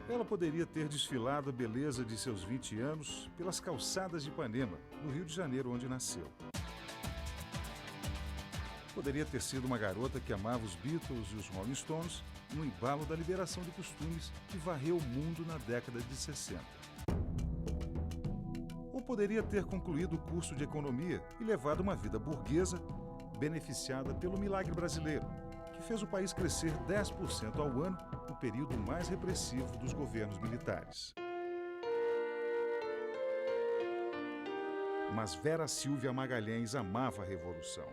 Ela poderia ter desfilado a beleza de seus 20 anos pelas calçadas de Ipanema, no Rio de Janeiro, onde nasceu. Poderia ter sido uma garota que amava os Beatles e os Rolling Stones no embalo da liberação de costumes que varreu o mundo na década de 60. Ou poderia ter concluído o curso de economia e levado uma vida burguesa, beneficiada pelo milagre brasileiro, que fez o país crescer 10% ao ano no período mais repressivo dos governos militares. Mas Vera Silvia Magalhães amava a Revolução.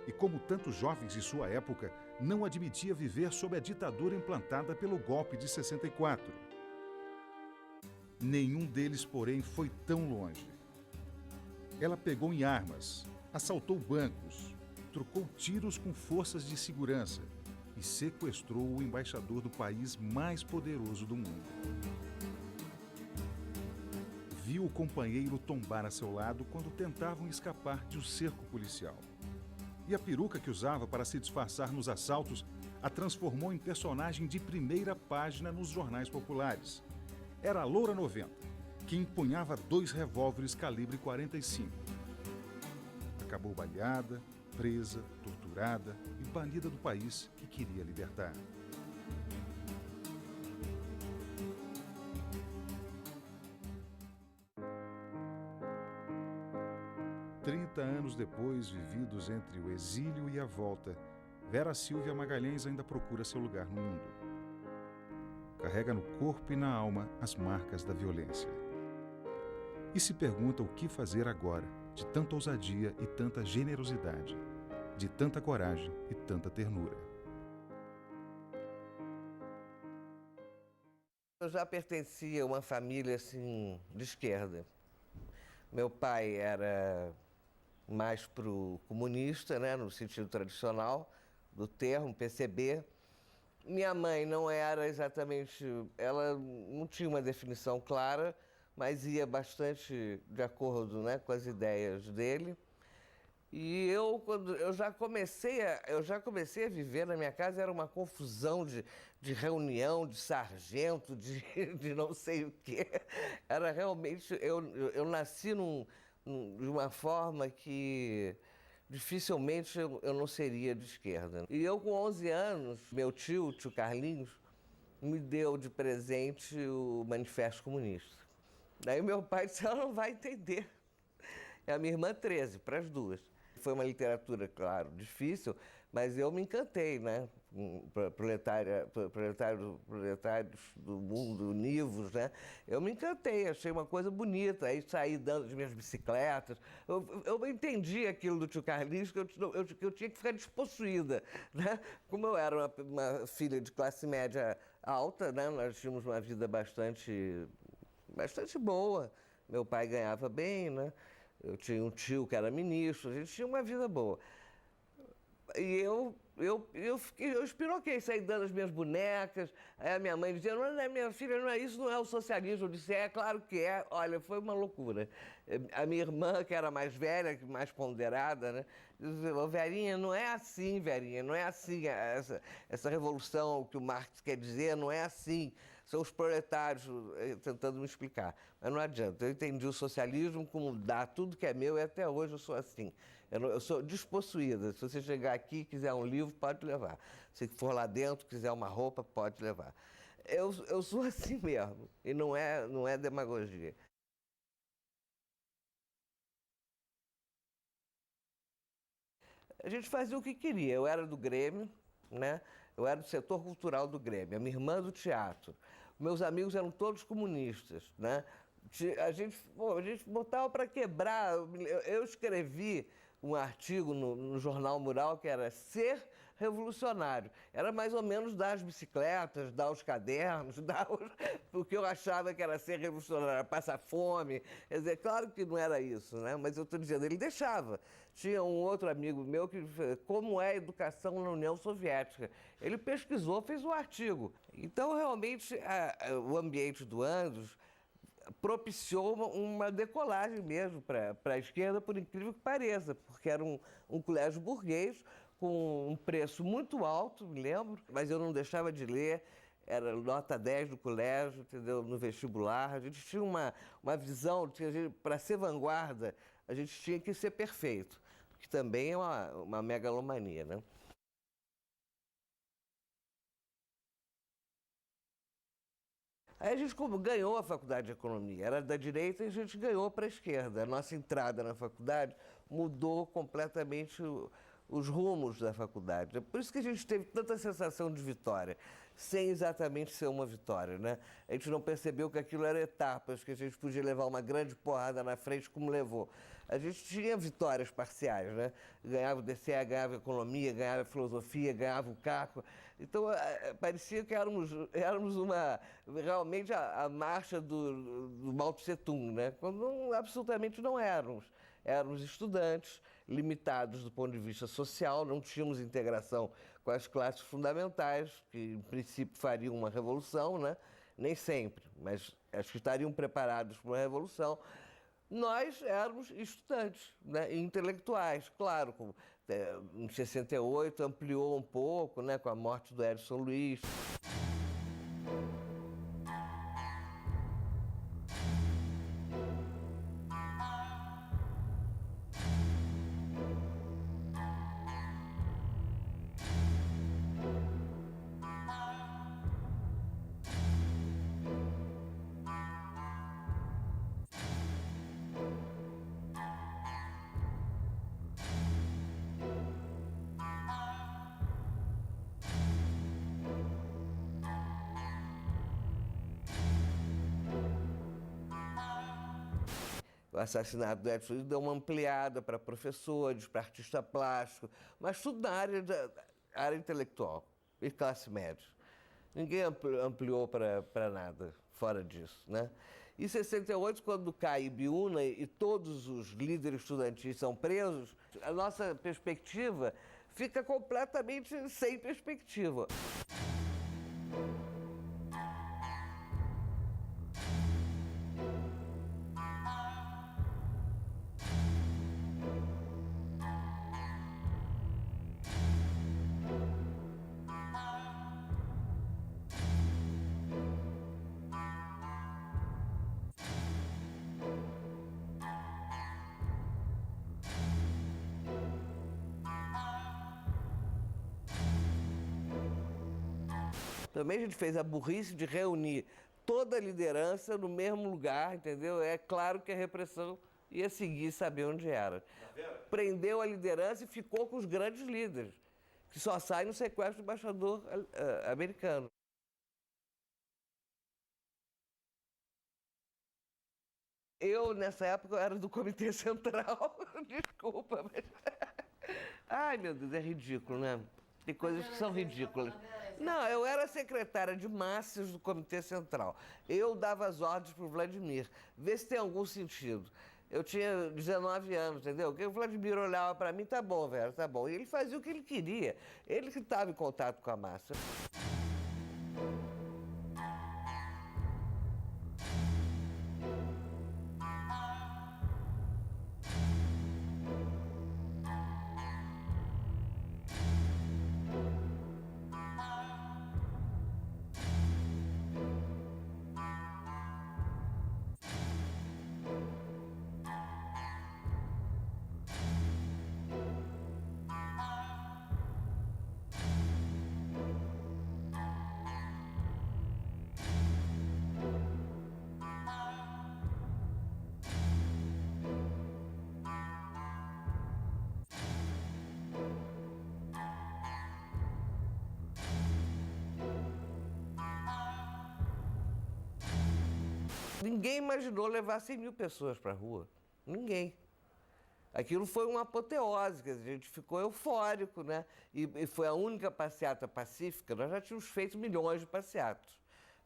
E como tantos jovens de sua época, não admitia viver sob a ditadura implantada pelo golpe de 64. Nenhum deles, porém, foi tão longe. Ela pegou em armas, assaltou bancos, trocou tiros com forças de segurança e sequestrou o embaixador do país mais poderoso do mundo. Viu o companheiro tombar a seu lado quando tentavam escapar de um cerco policial. E a peruca que usava para se disfarçar nos assaltos a transformou em personagem de primeira página nos jornais populares. Era a Loura 90, que empunhava 2 revólveres calibre 45. Acabou baleada, presa, torturada e banida do país que queria libertar. Trinta anos depois, vividos entre o exílio e a volta, Vera Silvia Magalhães ainda procura seu lugar no mundo. Carrega no corpo e na alma as marcas da violência. E se pergunta o que fazer agora, de tanta ousadia e tanta generosidade, de tanta coragem e tanta ternura. Eu já pertencia a uma família assim, de esquerda. Meu pai era mais pro comunista, né, no sentido tradicional do termo, PCB. Minha mãe não era exatamente, ela não tinha uma definição clara, mas ia bastante de acordo, né, com as ideias dele. E quando eu já comecei a viver na minha casa, era uma confusão de reunião, de sargento, de não sei o quê. Era realmente, eu nasci de uma forma que dificilmente eu não seria de esquerda. E eu, com 11 anos, meu tio Carlinhos, me deu de presente o Manifesto Comunista. Daí meu pai disse, ela não vai entender. É a minha irmã 13, para as duas. Foi uma literatura, claro, difícil, mas eu me encantei, né? Proletários do mundo, univos, né? Eu me encantei, achei uma coisa bonita. Aí saí dando as minhas bicicletas. Eu entendi aquilo do tio Carlinhos, que eu tinha que ficar despossuída, né? Como eu era uma filha de classe média alta, né? Nós tínhamos uma vida bastante boa. Meu pai ganhava bem, né? Eu tinha um tio que era ministro, a gente tinha uma vida boa. E eu espiroquei, saí dando as minhas bonecas. Aí a minha mãe dizia, não é minha filha, não é isso, não é o socialismo. Eu disse, é claro que é. Olha, foi uma loucura. A minha irmã, que era mais velha, mais ponderada, né, dizia, oh, Verinha, não é assim, Verinha, não é assim. Essa revolução que o Marx quer dizer, não é assim. São os proletários tentando me explicar. Mas não adianta, eu entendi o socialismo como dar tudo que é meu e até hoje eu sou assim. Eu sou despossuída. Se você chegar aqui e quiser um livro, pode levar. Se for lá dentro, quiser uma roupa, pode levar. Eu sou assim mesmo, e não é demagogia. A gente fazia o que queria. Eu era do Grêmio, né? Eu era do setor cultural do Grêmio, a minha irmã do teatro. Meus amigos eram todos comunistas, né? A gente botava para quebrar. Eu escrevi um artigo no Jornal Mural que era Ser Revolucionário. Era mais ou menos dar as bicicletas, dar os cadernos, porque eu achava que era ser revolucionário, passar fome. Quer dizer, claro que não era isso, né? Mas eu estou dizendo, ele deixava. Tinha um outro amigo meu que como é a educação na União Soviética. Ele pesquisou, fez um artigo. Então, realmente, o ambiente do Andros propiciou uma decolagem mesmo para a esquerda, por incrível que pareça, porque era um colégio burguês com um preço muito alto, me lembro, mas eu não deixava de ler. era nota 10 do colégio, entendeu? No vestibular. A gente tinha uma visão de que para ser vanguarda, a gente tinha que ser perfeito, que também é uma megalomania, né? Aí a gente ganhou a faculdade de economia, era da direita e a gente ganhou para a esquerda. A nossa entrada na faculdade mudou completamente os rumos da faculdade. É por isso que a gente teve tanta sensação de vitória, sem exatamente ser uma vitória, né? A gente não percebeu que aquilo era etapas, que a gente podia levar uma grande porrada na frente como levou. A gente tinha vitórias parciais, né? Ganhava o DCE, ganhava economia, ganhava filosofia, ganhava o CACO. Então, parecia que éramos realmente a marcha do Mao Tse Tung, né? Quando absolutamente não éramos. Éramos estudantes, limitados do ponto de vista social, não tínhamos integração com as classes fundamentais, que em princípio fariam uma revolução, né? Nem sempre, mas acho que estariam preparados para uma revolução. Nós éramos estudantes, né? Intelectuais, claro, em 68 ampliou um pouco, né? Com a morte do Edson Luiz. O assassinato do Edson Luiz deu uma ampliada para professores, para artista plástico, mas tudo na área intelectual e classe média. Ninguém ampliou para nada fora disso, né? Em 68, quando cai Ibiúna e todos os líderes estudantis são presos, a nossa perspectiva fica completamente sem perspectiva. Também a gente fez a burrice de reunir toda a liderança no mesmo lugar, entendeu? É claro que a repressão ia seguir, saber onde era. Prendeu a liderança e ficou com os grandes líderes, que só saem no sequestro do embaixador americano. Eu, nessa época, eu era do Comitê Central. Desculpa, mas... Ai, meu Deus, é ridículo, né? Tem coisas que são ridículas. Não, eu era secretária de massas do Comitê Central. Eu dava as ordens para o Vladimir. Vê se tem algum sentido. Eu tinha 19 anos, entendeu? O Vladimir olhava para mim, tá bom, velho, tá bom. E ele fazia o que ele queria. Ele que estava em contato com a massa. Ninguém imaginou levar 100 mil pessoas para a rua. Ninguém. Aquilo foi uma apoteose, a gente ficou eufórico, né? E foi a única passeata pacífica. Nós já tínhamos feito milhões de passeatas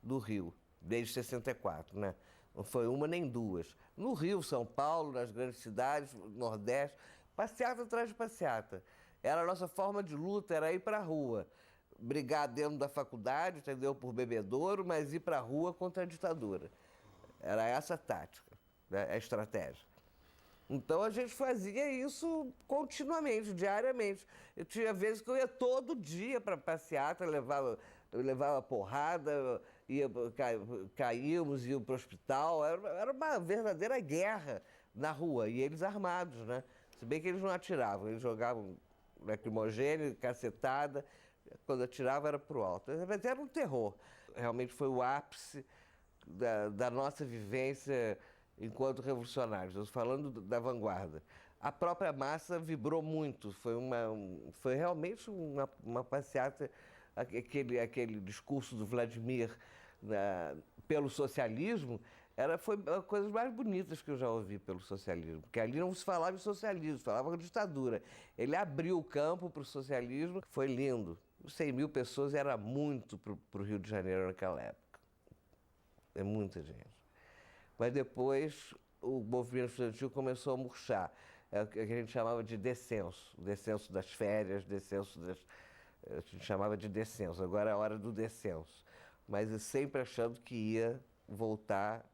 do Rio, desde 64, né? Não foi uma nem duas. No Rio, São Paulo, nas grandes cidades, Nordeste, passeata atrás de passeata. Era a nossa forma de luta, era ir para a rua. Brigar dentro da faculdade, entendeu? Por bebedouro, mas ir para a rua contra a ditadura. Era essa a tática, né? A estratégia. Então a gente fazia isso continuamente, diariamente. Eu tinha vezes que eu ia todo dia para passeata, levava eu levava porrada, caímos, íamos para o hospital. Era uma verdadeira guerra na rua, e eles armados, né? Se bem que eles não atiravam, eles jogavam lacrimogênio, cacetada. Quando atirava era pro alto. Mas era um terror. Realmente foi o ápice da nossa vivência enquanto revolucionários. Estou falando da vanguarda. A própria massa vibrou muito. Foi realmente uma passeata, aquele discurso do Vladimir pelo socialismo. Foi uma das coisas mais bonitas que eu já ouvi pelo socialismo, porque ali não se falava de socialismo, falava de ditadura. Ele abriu o campo para o socialismo, foi lindo. 100 mil pessoas era muito para o Rio de Janeiro naquela época. É muita gente. Mas depois o movimento estudantil começou a murchar. É o que a gente chamava de descenso. O descenso das férias, a gente chamava de descenso. Agora é a hora do descenso. Mas eu sempre achando que ia voltar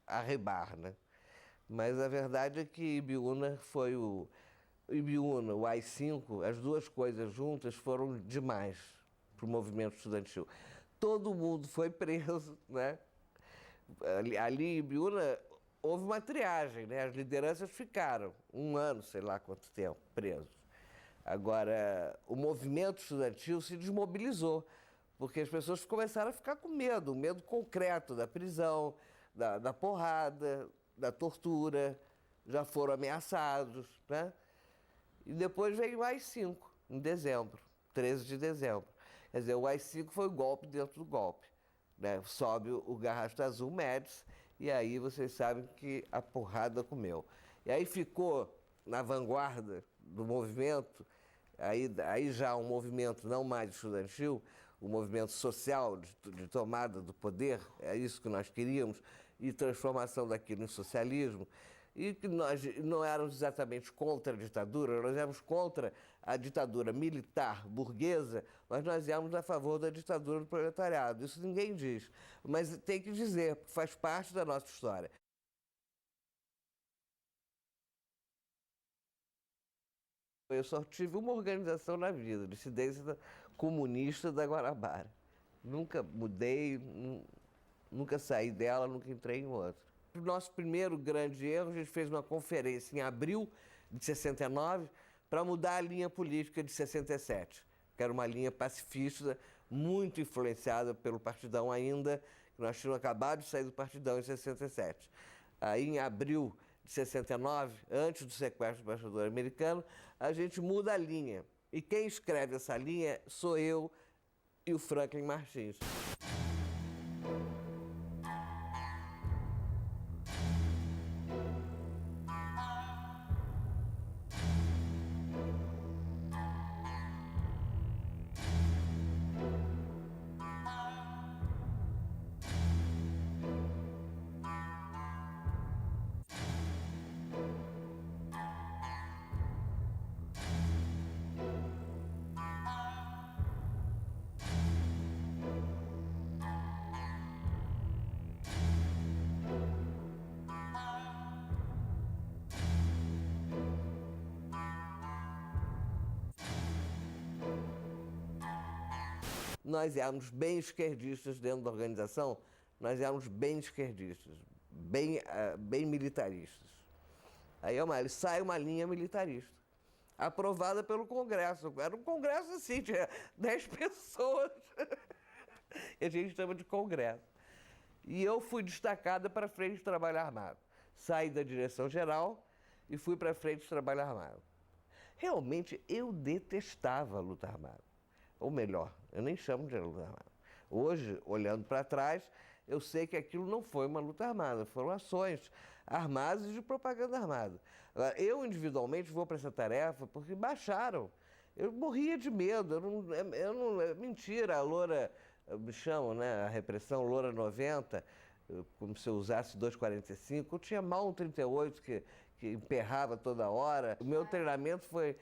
a rebar, né? Mas a verdade é que Ibiúna foi Ibiúna, o AI-5, as duas coisas juntas foram demais para o movimento estudantil. Todo mundo foi preso, né? Ali em Ibiúna houve uma triagem, né? As lideranças ficaram 1 ano, sei lá quanto tempo, presos. Agora, o movimento estudantil se desmobilizou, porque as pessoas começaram a ficar com medo, um medo concreto da prisão, da porrada, da tortura, já foram ameaçados, né? E depois veio o AI-5, em dezembro, 13 de dezembro. Quer dizer, o AI-5 foi o golpe dentro do golpe, né? Sobe o Garrasto Azul Médici, e aí vocês sabem que a porrada comeu. E aí ficou na vanguarda do movimento, aí já um movimento não mais estudantil, o movimento social de tomada do poder, é isso que nós queríamos, e transformação daquilo em socialismo. E que nós não éramos exatamente contra a ditadura, nós éramos contra a ditadura militar burguesa, mas nós éramos a favor da ditadura do proletariado. Isso ninguém diz, mas tem que dizer, porque faz parte da nossa história. Eu só tive uma organização na vida, Dissidência Comunista da Guanabara. Nunca mudei, nunca saí dela, nunca entrei em outra. O nosso primeiro grande erro, a gente fez uma conferência em abril de 69 para mudar a linha política de 67, que era uma linha pacifista, muito influenciada pelo Partidão ainda, que nós tínhamos acabado de sair do Partidão em 67. Aí, em abril de 69, antes do sequestro do embaixador americano, a gente muda a linha. E quem escreve essa linha sou eu e o Franklin Martins. Nós éramos bem esquerdistas dentro da organização, nós éramos bem esquerdistas, bem militaristas. Aí sai uma linha militarista, aprovada pelo Congresso. Era um Congresso assim, tinha 10 pessoas, e a gente chama de Congresso. E eu fui destacada para a Frente de Trabalho Armado. Saí da direção-geral e fui para a Frente de Trabalho Armado. Realmente, eu detestava a luta armada. Ou melhor, eu nem chamo de luta armada. Hoje, olhando para trás, eu sei que aquilo não foi uma luta armada, foram ações armadas e de propaganda armada. Agora, eu individualmente vou para essa tarefa porque baixaram. Eu morria de medo, mentira, a Loura, me chamam, né, a repressão Loura 90, como se eu usasse 2,45, eu tinha mal um 38 que emperrava toda hora. O meu treinamento foi,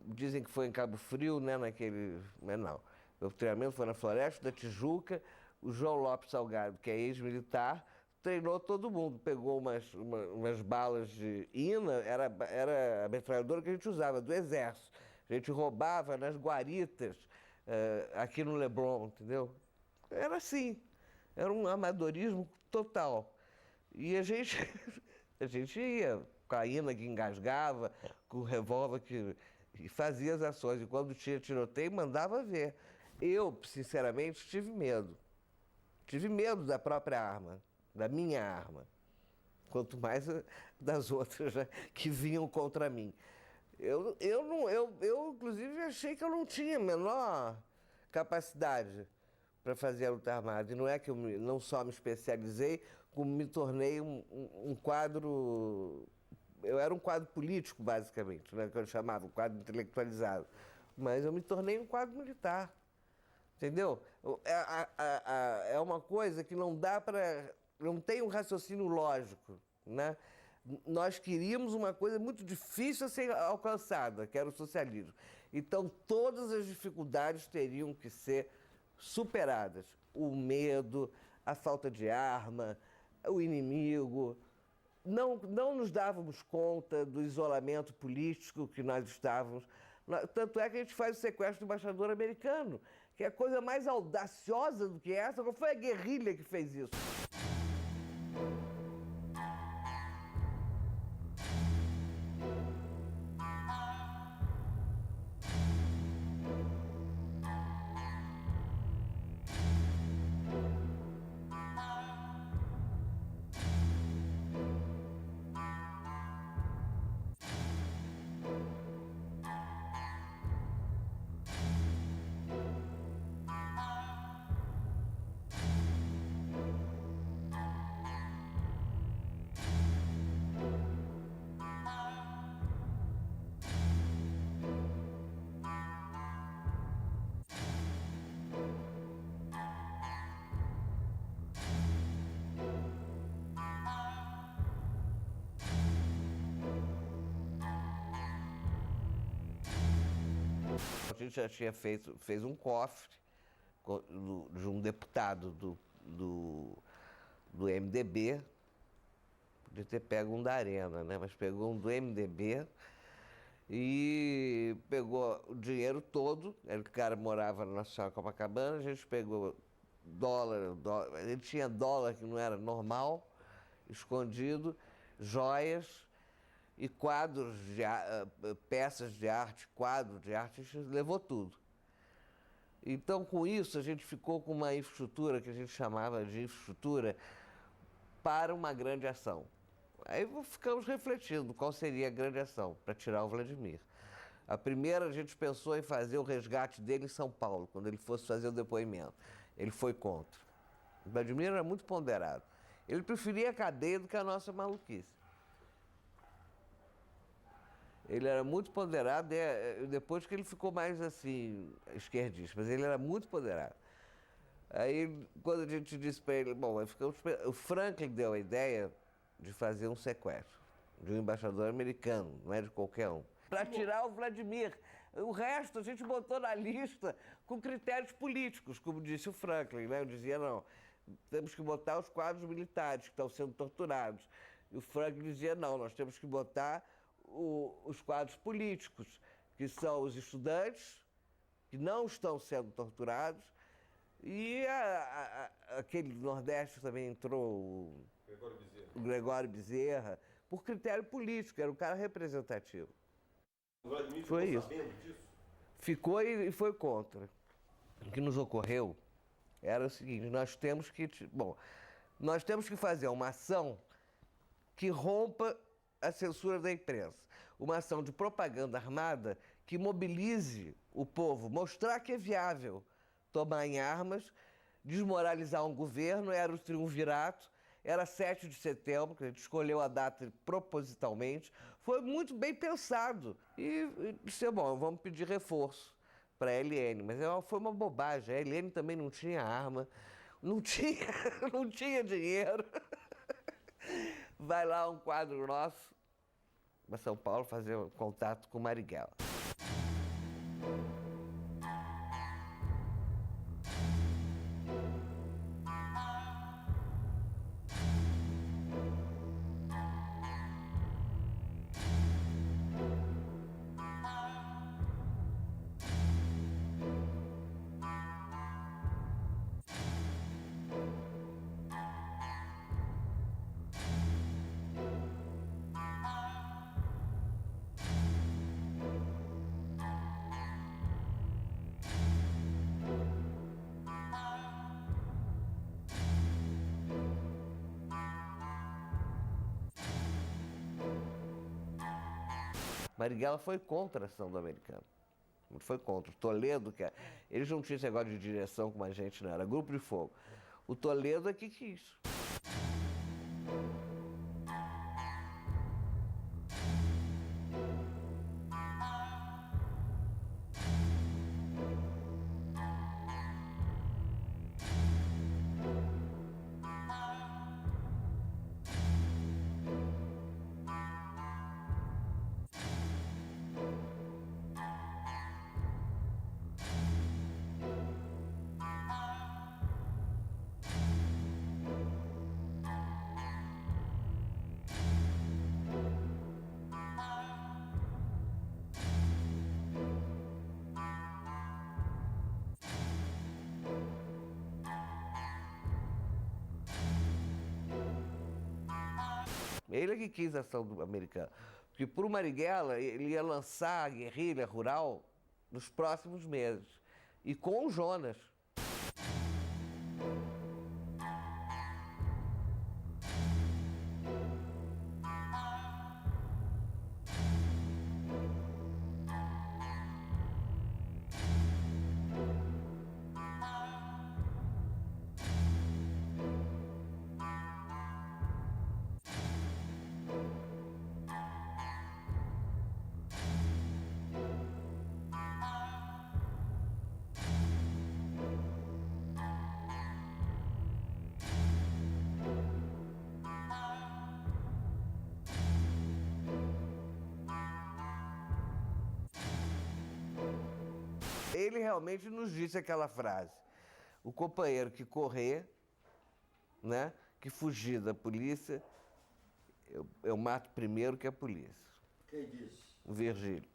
dizem que foi em Cabo Frio, né, mas não. Meu treinamento foi na Floresta da Tijuca. O João Lopes Salgado, que é ex-militar, treinou todo mundo. Pegou umas balas de INA, era a metralhadora que a gente usava, do Exército. A gente roubava nas guaritas aqui no Leblon, entendeu? Era assim, era um amadorismo total. E a gente, a gente ia com a Ina que engasgava, com o revólver e fazia as ações. E quando tinha tiroteio, mandava ver. Eu, sinceramente, tive medo. Tive medo da própria arma, da minha arma. Quanto mais das outras, né, que vinham contra mim. Eu, inclusive, achei que eu não tinha a menor capacidade para fazer a luta armada. E não é que eu não só me especializei, como me tornei um quadro... Eu era um quadro político, basicamente, né, que eu chamava, um quadro intelectualizado. Mas eu me tornei um quadro militar. Entendeu? É uma coisa que não dá para... Não tem um raciocínio lógico, né? Nós queríamos uma coisa muito difícil a ser alcançada, que era o socialismo. Então, todas as dificuldades teriam que ser superadas. O medo, a falta de arma, o inimigo. Não nos dávamos conta do isolamento político que nós estávamos. Tanto é que a gente faz o sequestro do embaixador americano, que é a coisa mais audaciosa do que essa. Qual foi a guerrilha que fez isso? A gente já tinha fez um cofre de um deputado do MDB, podia ter pego um da Arena, né? Mas pegou um do MDB e pegou o dinheiro todo. O cara morava na Nacional Copacabana, a gente pegou dólar, ele tinha dólar que não era normal, escondido, joias e quadros, peças de arte, quadros de arte, a gente levou tudo. Então, com isso, a gente ficou com uma infraestrutura que a gente chamava de infraestrutura para uma grande ação. Aí ficamos refletindo qual seria a grande ação para tirar o Vladimir. A primeira, a gente pensou em fazer o resgate dele em São Paulo, quando ele fosse fazer o depoimento. Ele foi contra. O Vladimir era muito ponderado. Ele preferia a cadeia do que a nossa maluquice. Ele era muito ponderado, depois que ele ficou mais assim, esquerdista, mas ele era muito ponderado. Aí, quando a gente disse para ele, bom, o Franklin deu a ideia de fazer um sequestro de um embaixador americano, não é de qualquer um, para tirar o Vladimir. O resto a gente botou na lista com critérios políticos, como disse o Franklin, né? Eu dizia, não, temos que botar os quadros militares que estão sendo torturados. E o Franklin dizia, não, nós temos que botar os quadros políticos, que são os estudantes, que não estão sendo torturados, e aquele do Nordeste também entrou, o Gregório Bezerra, por critério político, era um cara representativo. O Vladimir foi ficou isso. sabendo disso? Ficou e foi contra. O que nos ocorreu era o seguinte, nós temos que fazer uma ação que rompa a censura da imprensa. Uma ação de propaganda armada que mobilize o povo, mostrar que é viável tomar em armas, desmoralizar um governo. Era o triunvirato, era 7 de setembro, que a gente escolheu a data propositalmente. Foi muito bem pensado. E disse, bom, vamos pedir reforço para a LN. Mas foi uma bobagem, a LN também não tinha arma, não tinha dinheiro. Vai lá um quadro nosso para São Paulo fazer um contato com Marighella. Marighella foi contra a ação do americano. Foi contra. O Toledo, eles não tinham esse negócio de direção como a gente, não, era grupo de fogo. O Toledo é que quis. Ele é que quis a ação do americano. Porque por Marighella, ele ia lançar a guerrilha rural nos próximos meses. E com o Jonas. Ele realmente nos disse aquela frase: o companheiro que correr, né, que fugir da polícia, eu mato primeiro que a polícia. Quem disse? O Virgílio,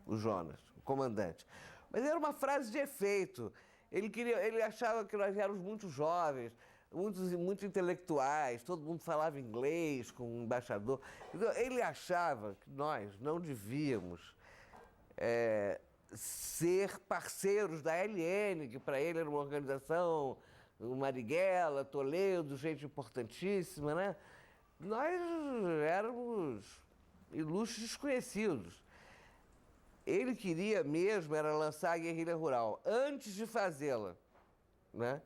o Jonas, o comandante. Mas era uma frase de efeito. Ele achava que nós éramos muito jovens, muito intelectuais, todo mundo falava inglês com o embaixador. Então, ele achava que nós não devíamos ser parceiros da LN, que para ele era uma organização, o Marighella, Toledo, gente importantíssima, né? Nós éramos ilustres desconhecidos. Ele queria mesmo era lançar a guerrilha rural, antes de fazê-la, né?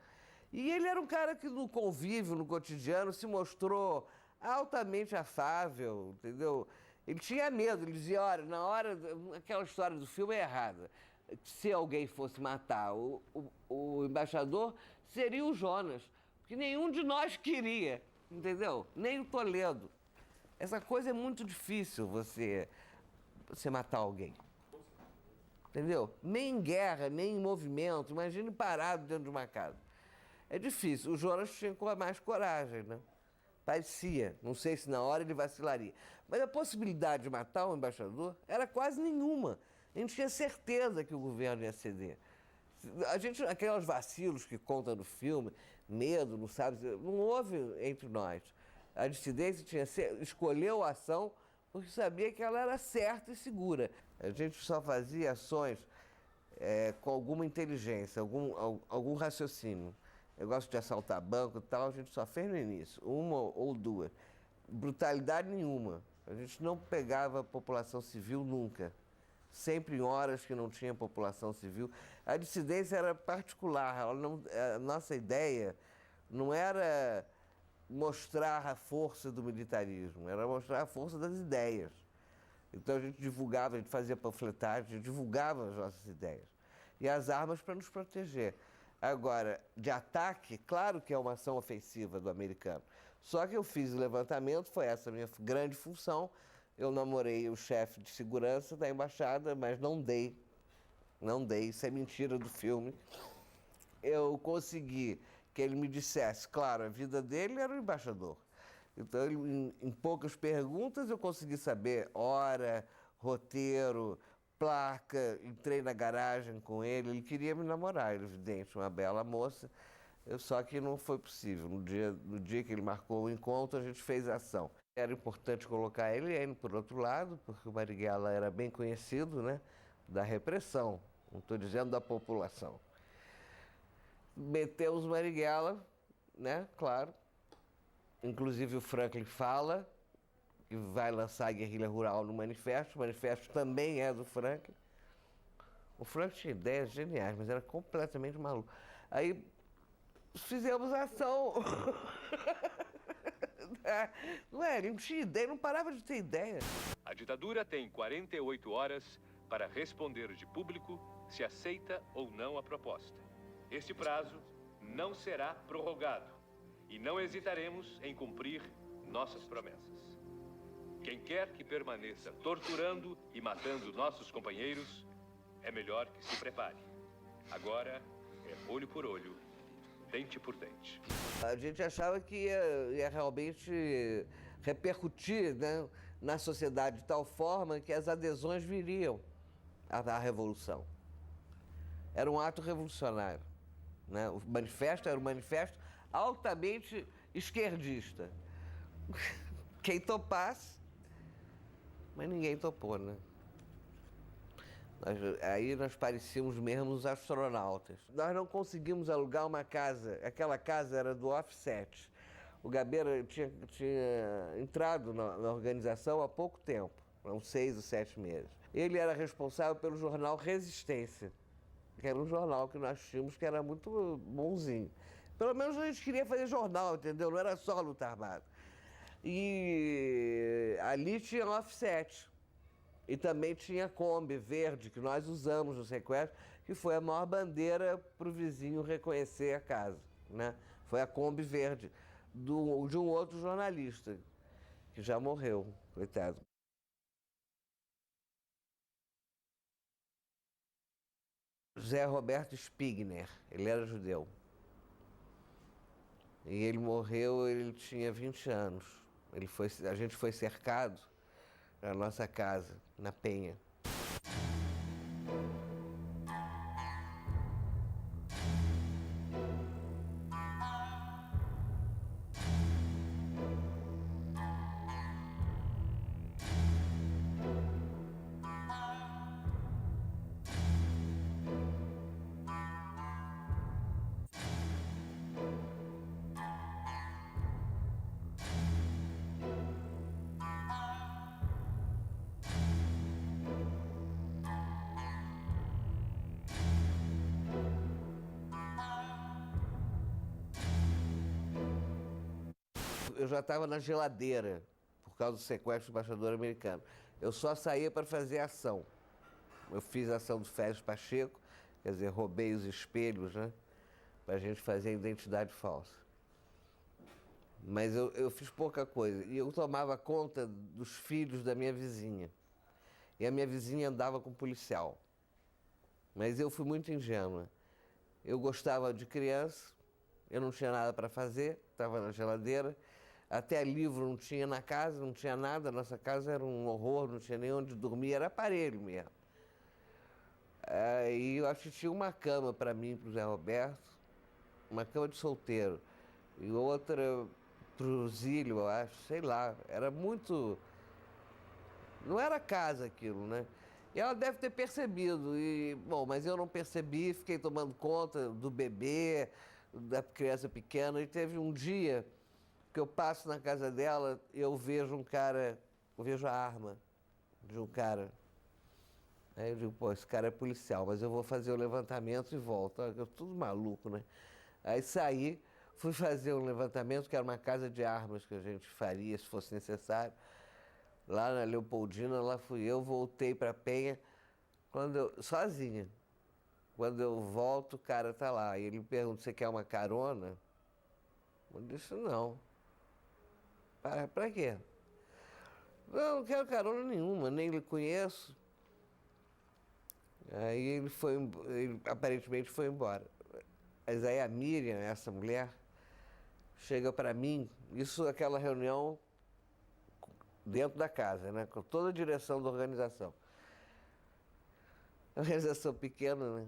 E ele era um cara que no convívio, no cotidiano, se mostrou altamente afável, entendeu? Ele tinha medo, ele dizia, olha, na hora, aquela história do filme é errada. Se alguém fosse matar o embaixador, seria o Jonas, porque nenhum de nós queria, entendeu? Nem o Toledo. Essa coisa é muito difícil, você matar alguém. Entendeu? Nem em guerra, nem em movimento, imagine parado dentro de uma casa. É difícil. O Jonas tinha mais coragem, né? Parecia. Não sei se na hora ele vacilaria. Mas a possibilidade de matar o embaixador era quase nenhuma. A gente tinha certeza que o governo ia ceder. Aqueles vacilos que conta no filme, medo, não sabe, não houve entre nós. A dissidência escolheu a ação porque sabia que ela era certa e segura. A gente só fazia ações com alguma inteligência, algum raciocínio. Negócio de assaltar banco e tal, a gente só fez no início, uma ou duas. Brutalidade nenhuma. A gente não pegava a população civil nunca. Sempre em horas que não tinha população civil. A dissidência era particular. A nossa ideia não era mostrar a força do militarismo, era mostrar a força das ideias. Então a gente divulgava, a gente fazia panfletagem, a gente divulgava as nossas ideias. E as armas para nos proteger. Agora, de ataque, claro que é uma ação ofensiva do americano. Só que eu fiz o levantamento, foi essa a minha grande função. Eu namorei o chefe de segurança da embaixada, mas não dei, isso é mentira do filme. Eu consegui que ele me dissesse, claro, a vida dele era o embaixador. Então, em poucas perguntas, eu consegui saber hora, roteiro, placa, entrei na garagem com ele queria me namorar, evidente, uma bela moça, só que não foi possível. No dia que ele marcou o encontro, a gente fez a ação. Era importante colocar a LN por outro lado, porque o Marighella era bem conhecido, né, da repressão, não estou dizendo da população. Metemos Marighella, né, claro. Inclusive o Franklin fala que vai lançar a guerrilha rural no manifesto. O manifesto também é do Franklin. O Franklin tinha ideias geniais, mas era completamente maluco. Aí fizemos a ação. Não é? Ele não tinha ideia, não parava de ter ideia. A ditadura tem 48 horas para responder de público se aceita ou não a proposta. Este prazo não será prorrogado e não hesitaremos em cumprir nossas promessas. Quem quer que permaneça torturando e matando nossos companheiros, é melhor que se prepare. Agora é olho por olho, dente por dente. A gente achava que ia realmente repercutir, né, na sociedade de tal forma que as adesões viriam à revolução. Era um ato revolucionário, né? O manifesto era um manifesto altamente esquerdista. Quem topasse, mas ninguém topou, né? Aí nós parecíamos mesmo os astronautas. Nós não conseguimos alugar uma casa, aquela casa era do Offset. O Gabeira tinha entrado na organização há pouco tempo, há uns 6 ou 7 meses. Ele era responsável pelo jornal Resistência, que era um jornal que nós tínhamos que era muito bonzinho. Pelo menos a gente queria fazer jornal, entendeu? Não era só luta armada. E ali tinha Offset. E também tinha a Kombi verde, que nós usamos no sequestro, que foi a maior bandeira para o vizinho reconhecer a casa, né? Foi a Kombi verde de um outro jornalista, que já morreu, coitado. José Roberto Spigner, ele era judeu. E ele morreu, ele tinha 20 anos. A gente foi cercado na nossa casa, na Penha. Eu já estava na geladeira por causa do sequestro do embaixador americano. Eu só saía para fazer ação. Eu fiz a ação do Félix Pacheco, quer dizer, roubei os espelhos, né? Para a gente fazer a identidade falsa. Mas eu fiz pouca coisa. E eu tomava conta dos filhos da minha vizinha. E a minha vizinha andava com policial. Mas eu fui muito ingênua. Eu gostava de criança, eu não tinha nada para fazer, estava na geladeira. Até livro não tinha na casa, não tinha nada. Nossa casa era um horror, não tinha nem onde dormir, era aparelho mesmo. Aí eu acho que tinha uma cama para mim, para o Zé Roberto, uma cama de solteiro. E outra para o Zílio, eu acho, sei lá. Era muito... Não era casa aquilo, né? E ela deve ter percebido. E, bom, mas eu não percebi, fiquei tomando conta do bebê, da criança pequena. E teve um dia que eu passo na casa dela e eu vejo um cara, eu vejo a arma de um cara. Aí eu digo, pô, esse cara é policial, mas eu vou fazer o levantamento e volto. Eu tudo maluco, né? Aí saí, fui fazer um levantamento, que era uma casa de armas que a gente faria se fosse necessário. Lá na Leopoldina, lá fui eu, voltei para Penha, sozinha. Quando eu volto, o cara tá lá. E ele me pergunta, você quer uma carona? Eu disse, não. Para quê? Não quero carona nenhuma, nem lhe conheço. Aí ele aparentemente foi embora. Mas aí a Miriam, essa mulher, chega para mim, isso aquela reunião dentro da casa, né? Com toda a direção da organização. A organização pequena, né?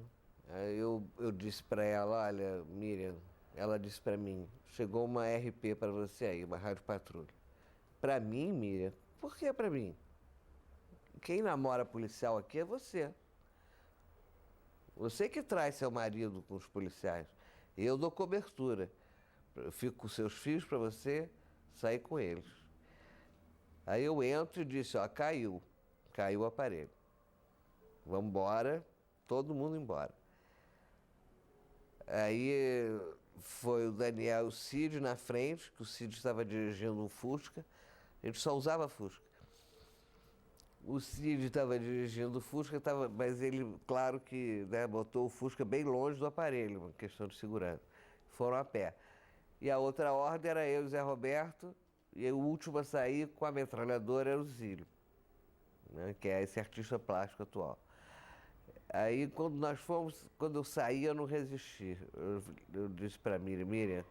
Aí eu disse para ela, olha, Miriam, ela disse para mim, chegou uma RP para você aí, uma rádio patrulha. Para mim, Miriam? Por que para mim? Quem namora policial aqui é você. Você que traz seu marido com os policiais. Eu dou cobertura. Eu fico com seus filhos para você sair com eles. Aí eu entro e disse, ó, caiu o aparelho. Vamos embora, todo mundo embora. Aí foi o Daniel e o Cid na frente, que o Cid estava dirigindo um Fusca, a gente só usava Fusca. O Cid estava dirigindo o Fusca, mas ele, claro que, né, botou o Fusca bem longe do aparelho, uma questão de segurança. Foram a pé. E a outra ordem era eu e o Zé Roberto, e o último a sair com a metralhadora era o Zílio, né, que é esse artista plástico atual. Aí quando eu saí, eu não resisti. Eu disse para Miriam,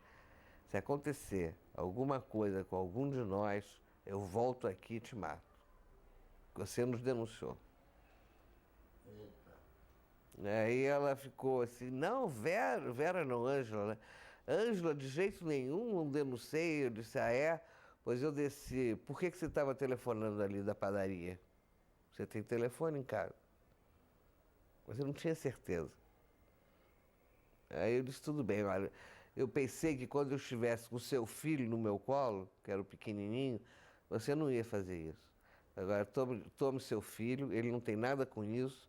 se acontecer alguma coisa com algum de nós, eu volto aqui e te mato. Você nos denunciou. Aí ela ficou assim, não, Vera não, Ângela, né? Ângela, de jeito nenhum, não denunciei. Eu disse, ah, é? Pois eu desci. Por que você estava telefonando ali da padaria? Você tem telefone em casa? Mas eu não tinha certeza. Aí eu disse, tudo bem, olha, eu pensei que quando eu estivesse com o seu filho no meu colo, que era o pequenininho, você não ia fazer isso. Agora, tome seu filho, ele não tem nada com isso,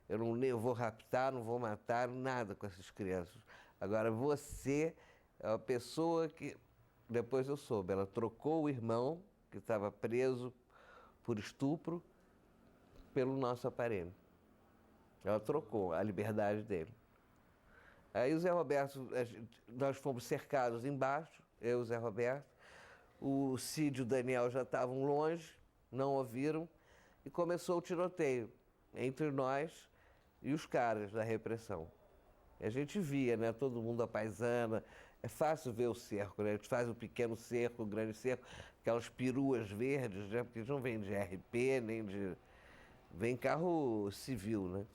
eu vou raptar, não vou matar, nada com essas crianças. Agora, você é uma pessoa que, depois eu soube, ela trocou o irmão, que estava preso por estupro, pelo nosso aparelho. Ela trocou a liberdade dele. Aí o Zé Roberto, nós fomos cercados embaixo, eu e o Zé Roberto. O Cid e o Daniel já estavam longe, não ouviram, e começou o tiroteio entre nós e os caras da repressão. A gente via, né, todo mundo à paisana. É fácil ver o cerco, né? A gente faz o pequeno cerco, o grande cerco, aquelas peruas verdes, né? Porque eles não vêm de RP, nem de... Vem carro civil, né?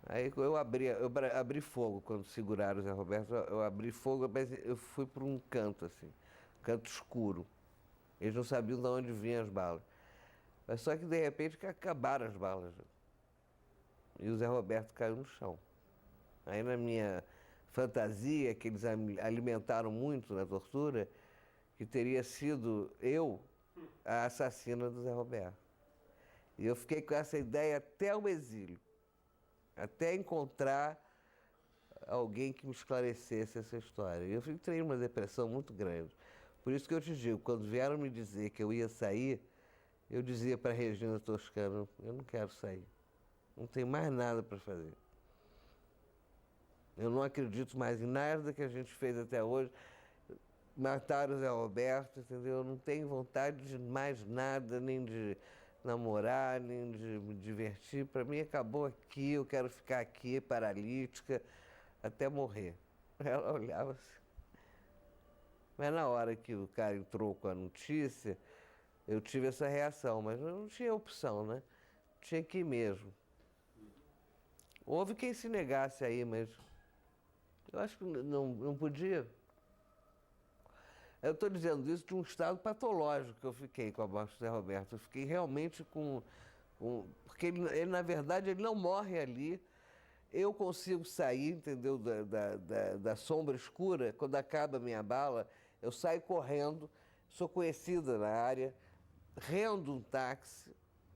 Aí eu abri fogo quando seguraram o Zé Roberto, eu abri fogo, mas eu fui para um canto, assim, canto escuro. Eles não sabiam de onde vinham as balas. Mas só que de repente acabaram as balas. E o Zé Roberto caiu no chão. Aí na minha fantasia, que eles alimentaram muito na tortura, que teria sido eu a assassina do Zé Roberto. E eu fiquei com essa ideia até o exílio. Até encontrar alguém que me esclarecesse essa história. Eu entrei numa depressão muito grande. Por isso que eu te digo, quando vieram me dizer que eu ia sair, eu dizia para a Regina Toscano, eu não quero sair. Não tenho mais nada para fazer. Eu não acredito mais em nada que a gente fez até hoje. Mataram o Zé Roberto, entendeu? Eu não tenho vontade de mais nada, nem de namorar, nem de me divertir. Para mim acabou aqui, eu quero ficar aqui, paralítica, até morrer. Ela olhava assim. Mas na hora que o cara entrou com a notícia, eu tive essa reação, mas eu não tinha opção, né? Tinha que ir mesmo. Houve quem se negasse aí, mas eu acho que não podia. Eu estou dizendo isso de um estado patológico que eu fiquei com a morte do Zé Roberto. Eu fiquei realmente porque ele, na verdade, ele não morre ali. Eu consigo sair, entendeu, da sombra escura. Quando acaba a minha bala, eu saio correndo, sou conhecida na área, rendo um táxi.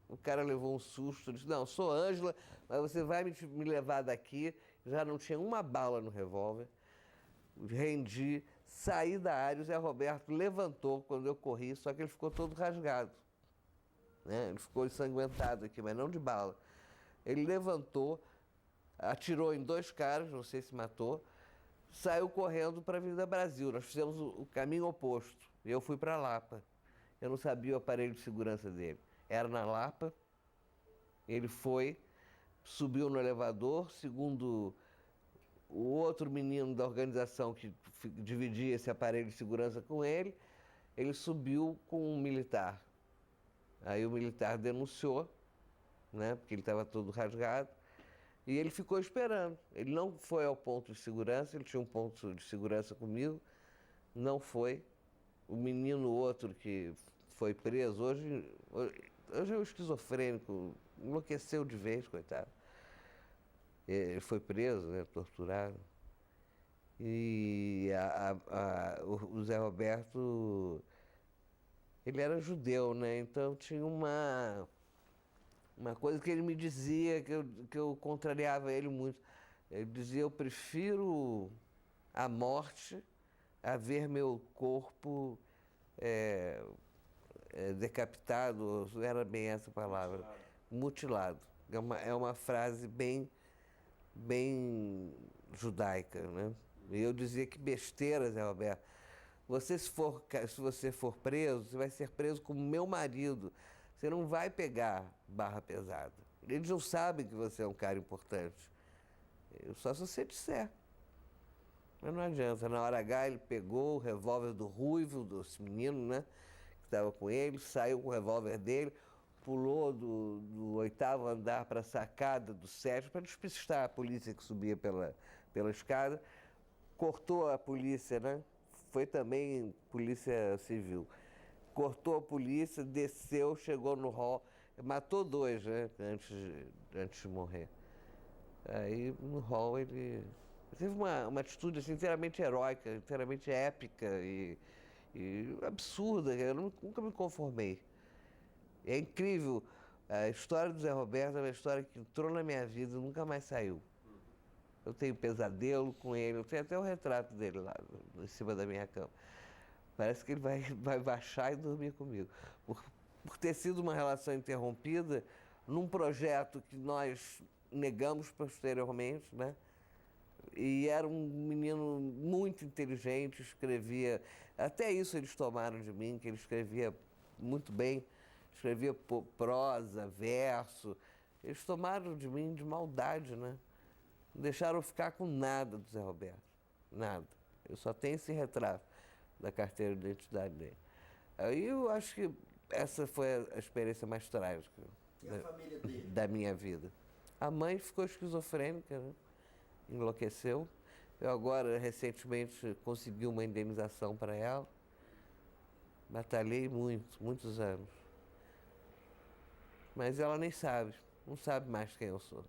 O cara levou um susto, disse, não, sou Ângela, mas você vai me levar daqui. Já não tinha uma bala no revólver. Rendi, saí da área, o Zé Roberto levantou quando eu corri, só que ele ficou todo rasgado, né? Ele ficou ensanguentado aqui, mas não de bala. Ele levantou, atirou em 2 caras, não sei se matou, saiu correndo para a Avenida Brasil. Nós fizemos o caminho oposto. Eu fui para Lapa. Eu não sabia o aparelho de segurança dele. Era na Lapa, ele foi, subiu no elevador, segundo o outro menino da organização que dividia esse aparelho de segurança com ele subiu com um militar. Aí o militar denunciou, né, porque ele estava todo rasgado, e ele ficou esperando. Ele não foi ao ponto de segurança, ele tinha um ponto de segurança comigo, não foi. O menino outro que foi preso, hoje é um esquizofrênico, enlouqueceu de vez, coitado. Ele foi preso, né, torturado. E o Zé Roberto ele era judeu, né? Então tinha uma coisa que ele me dizia, que eu contrariava ele muito. Ele dizia, eu prefiro a morte a ver meu corpo decapitado, era bem essa palavra, mutilado. É uma frase bem judaica, né? E eu dizia que besteira, Zé Roberto. Se você for preso, você vai ser preso como meu marido. Você não vai pegar barra pesada. Eles não sabem que você é um cara importante. Só se você disser. Mas não adianta. Na hora H, ele pegou o revólver do Ruivo, desse menino, né? Que estava com ele, saiu com o revólver dele, pulou do 8º andar para a sacada do 7º, para despistar a polícia que subia pela escada. Cortou a polícia, né? Foi também polícia civil. Cortou a polícia, desceu, chegou no hall, matou 2, né? Antes de morrer. Aí no hall ele teve uma atitude assim, inteiramente heróica, inteiramente épica e absurda. Eu nunca me conformei. É incrível. A história do Zé Roberto é uma história que entrou na minha vida e nunca mais saiu. Eu tenho pesadelo com ele, eu tenho até o retrato dele lá em cima da minha cama. Parece que ele vai baixar e dormir comigo. Por ter sido uma relação interrompida num projeto que nós negamos posteriormente, né? E era um menino muito inteligente, escrevia... Até isso eles tomaram de mim, que ele escrevia muito bem. Escrevia prosa, verso. Eles tomaram de mim de maldade, né? Não deixaram eu ficar com nada do Zé Roberto. Nada. Eu só tenho esse retrato da carteira de identidade dele. Aí eu acho que essa foi a experiência mais trágica da minha vida. A mãe ficou esquizofrênica, né? Enlouqueceu. Eu agora, recentemente, consegui uma indenização para ela. Batalhei muitos anos. Mas ela nem sabe, não sabe mais quem eu sou.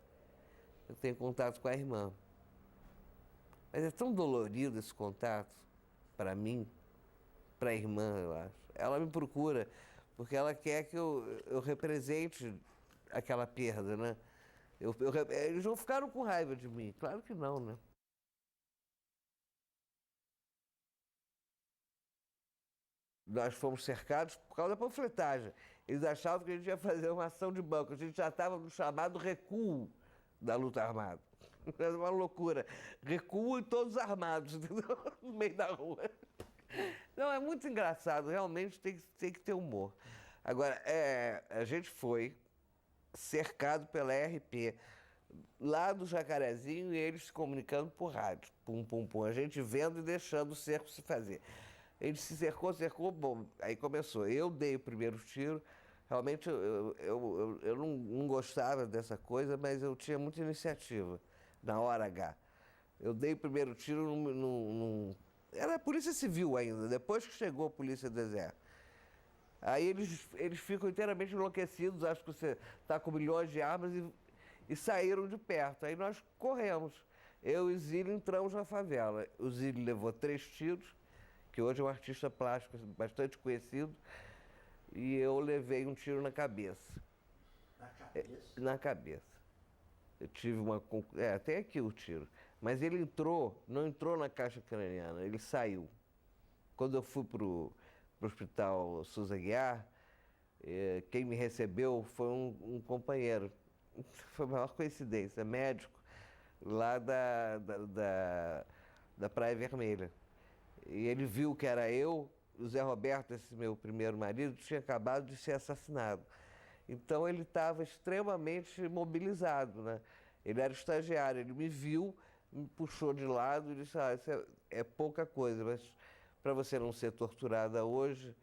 Eu tenho contato com a irmã. Mas é tão dolorido esse contato, para mim, para a irmã, eu acho. Ela me procura porque ela quer que eu represente aquela perda, né? Eles não ficaram com raiva de mim, claro que não, né? Nós fomos cercados por causa da panfletagem. Eles achavam que a gente ia fazer uma ação de banco. A gente já estava no chamado recuo da luta armada. Era uma loucura. Recuo e todos armados, entendeu? No meio da rua. Não, é muito engraçado. Realmente tem que ter humor. Agora, a gente foi cercado pela RP lá do Jacarezinho e eles se comunicando por rádio. Pum, pum, pum. A gente vendo e deixando o cerco se fazer. Ele se cercou, bom, aí começou. Eu dei o primeiro tiro. Realmente eu não gostava dessa coisa, mas eu tinha muita iniciativa na hora H. Eu dei o primeiro tiro era a Polícia Civil ainda, depois que chegou a Polícia do Exército. Aí eles ficam inteiramente enlouquecidos, acham que você está com milhões de armas e saíram de perto. Aí nós corremos. Eu e Zílio entramos na favela. O Zílio levou 3 tiros, que hoje é um artista plástico bastante conhecido, e eu levei um tiro na cabeça. Na cabeça? Na cabeça. Eu tive tem aqui o tiro. Mas ele não entrou na caixa craniana, ele saiu. Quando eu fui pro hospital Souza Aguiar, quem me recebeu foi um companheiro. Foi a maior coincidência, médico, lá da Praia Vermelha. E ele viu que era eu, o Zé Roberto, esse meu primeiro marido, tinha acabado de ser assassinado. Então ele estava extremamente mobilizado, né? Ele era estagiário, ele me viu, me puxou de lado e disse, isso é pouca coisa, mas para você não ser torturada hoje.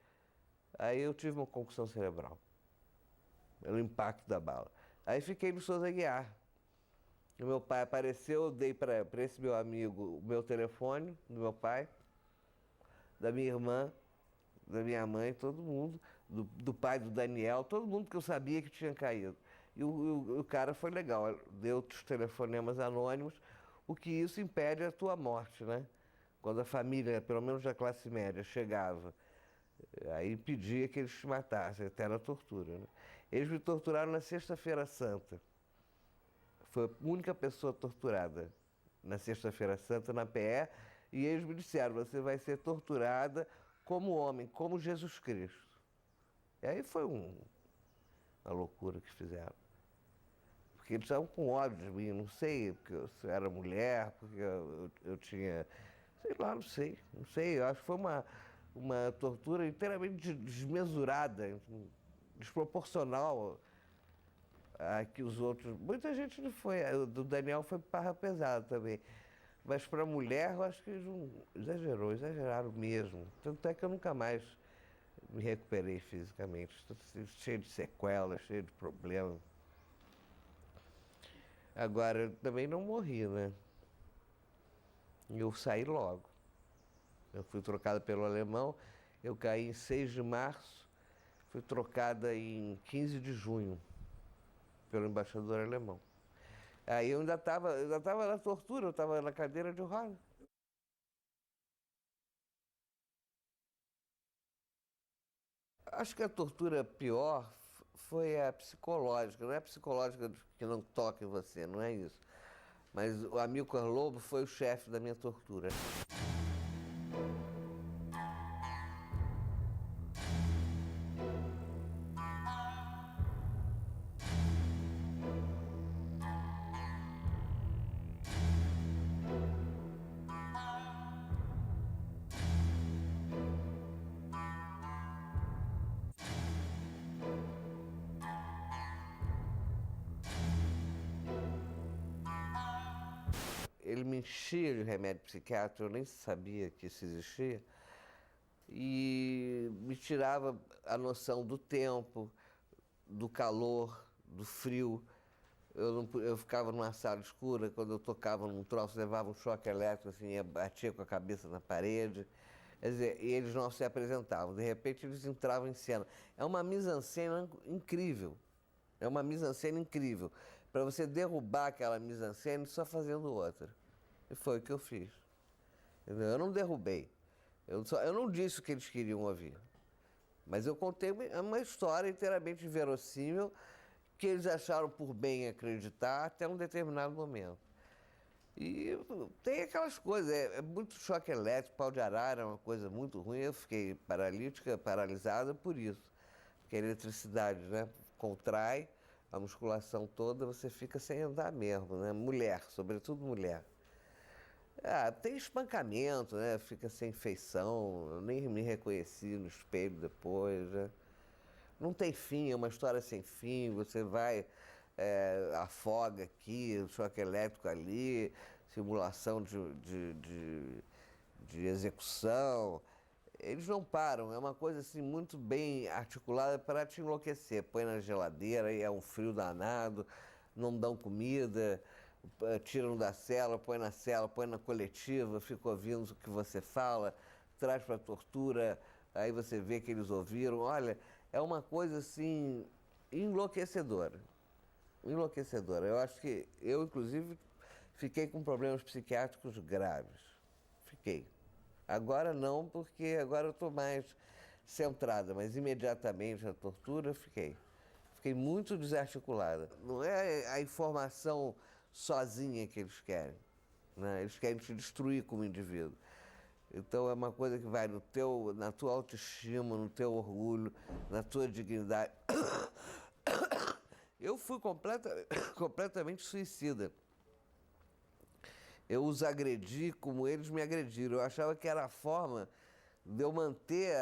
Aí eu tive uma concussão cerebral, pelo impacto da bala. Aí fiquei no Souza Aguiar. O meu pai apareceu, eu dei para esse meu amigo o meu telefone, do meu pai, da minha irmã, da minha mãe, todo mundo, do pai do Daniel, todo mundo que eu sabia que tinha caído. E o cara foi legal, deu os telefonemas anônimos, o que isso impede a tua morte, né? Quando a família, pelo menos da classe média, chegava Aí pedia que eles te matassem, até na tortura, né? Eles me torturaram na Sexta-feira Santa. Foi a única pessoa torturada na Sexta-feira Santa, na PE, e eles me disseram, você vai ser torturada como homem, como Jesus Cristo. E aí foi uma loucura que fizeram. Porque eles estavam com ódio de mim, não sei, porque eu era mulher, porque eu tinha, sei lá, não sei, eu acho que foi uma tortura inteiramente desmesurada, desproporcional a que os outros... Muita gente não foi, o do Daniel foi barra pesada também, mas para a mulher eu acho que eles exageraram mesmo. Tanto é que eu nunca mais me recuperei fisicamente, estou cheio de sequelas, cheio de problemas. Agora, eu também não morri, né? Eu saí logo. Eu fui trocada pelo alemão, eu caí em 6 de março, fui trocada em 15 de junho pelo embaixador alemão. Aí eu ainda estava na tortura, eu estava na cadeira de roda. Acho que a tortura pior foi a psicológica. Não é a psicológica que não toca em você, não é isso. Mas o Amilcar Lobo foi o chefe da minha tortura. Ele me enchia de remédio psiquiátrico, eu nem sabia que isso existia, e me tirava a noção do tempo, do calor, do frio. Eu ficava numa sala escura, quando eu tocava num troço, levava um choque elétrico, assim, batia com a cabeça na parede. Quer dizer, e eles não se apresentavam, de repente eles entravam em cena. É uma mise-en-scène incrível, é uma mise-en-scène incrível, para você derrubar aquela mise-en-scène só fazendo outra. E foi o que eu fiz. Entendeu? Eu não derrubei, eu não disse o que eles queriam ouvir, mas eu contei uma história inteiramente verossímil que eles acharam por bem acreditar até um determinado momento. E tem aquelas coisas, é muito choque elétrico, pau de arara é uma coisa muito ruim. Eu fiquei paralítica, paralisada por isso. Porque a eletricidade, né, contrai a musculação toda, você fica sem andar mesmo, né? Mulher, sobretudo mulher. Ah, tem espancamento, né? Fica sem feição, eu nem me reconheci no espelho depois, né? Não tem fim, é uma história sem fim, você vai, afoga aqui, choque elétrico ali, simulação de execução. Eles não param, é uma coisa assim muito bem articulada para te enlouquecer. Põe na geladeira e é um frio danado, não dão comida, tiram da cela, põe na cela, põe na coletiva, fica ouvindo o que você fala, traz para a tortura, aí você vê que eles ouviram. Olha, é uma coisa assim enlouquecedora. Enlouquecedora. Eu acho que eu, inclusive, fiquei com problemas psiquiátricos graves. Fiquei. Agora não, porque agora eu estou mais centrada, mas imediatamente a tortura fiquei. Fiquei muito desarticulada. Não é a informação sozinha que eles querem, né? Eles querem te destruir como indivíduo. Então é uma coisa que vai na tua autoestima, no teu orgulho, na tua dignidade. Eu fui completamente suicida. Eu os agredi como eles me agrediram. Eu achava que era a forma de eu manter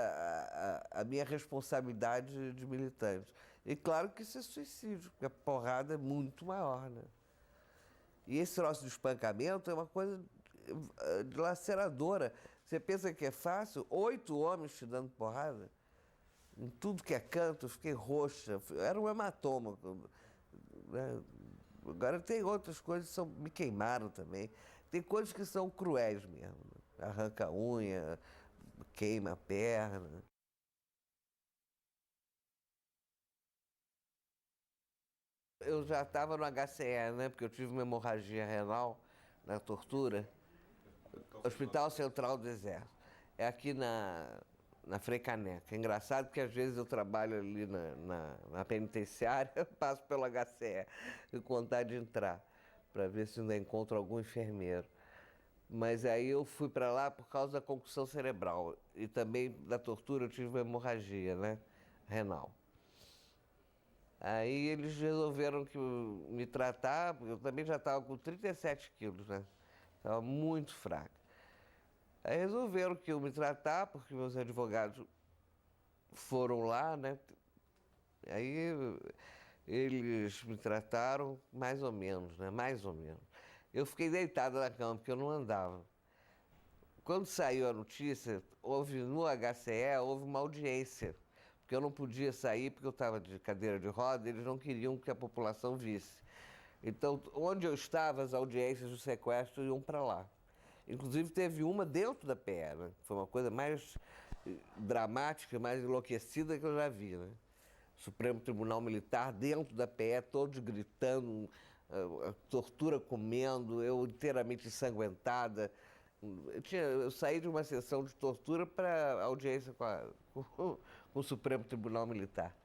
a minha responsabilidade de militante. E claro que isso é suicídio, porque a porrada é muito maior, né? E esse troço de espancamento é uma coisa dilaceradora. Você pensa que é fácil? 8 homens te dando porrada. Em tudo que é canto, eu fiquei roxa. Era um hematoma. Né? Agora tem outras coisas que me queimaram também. Tem coisas que são cruéis mesmo. Arranca a unha, queima a perna. Eu já estava no HCE, né? Porque eu tive uma hemorragia renal na tortura. Hospital Central do Exército. É aqui na Frecaneca. É engraçado porque às vezes eu trabalho ali na penitenciária, passo pelo HCE e com vontade de entrar, para ver se ainda encontro algum enfermeiro. Mas aí eu fui para lá por causa da concussão cerebral e também da tortura, eu tive uma hemorragia, né, renal. Aí eles resolveram que me tratar, eu também já estava com 37 quilos, né? Estava muito fraco. Aí resolveram que eu me tratar, porque meus advogados foram lá, né? Aí eles me trataram mais ou menos, né? Mais ou menos. Eu fiquei deitado na cama, porque eu não andava. Quando saiu a notícia, no HCE, houve uma audiência, porque eu não podia sair, porque eu estava de cadeira de roda, eles não queriam que a população visse. Então, onde eu estava, as audiências do sequestro iam para lá. Inclusive, teve uma dentro da PE, né? Foi uma coisa mais dramática, mais enlouquecida que eu já vi, né? Supremo Tribunal Militar dentro da PE, todos gritando, tortura comendo, eu inteiramente ensanguentada. Eu saí de uma sessão de tortura para audiência com o Supremo Tribunal Militar.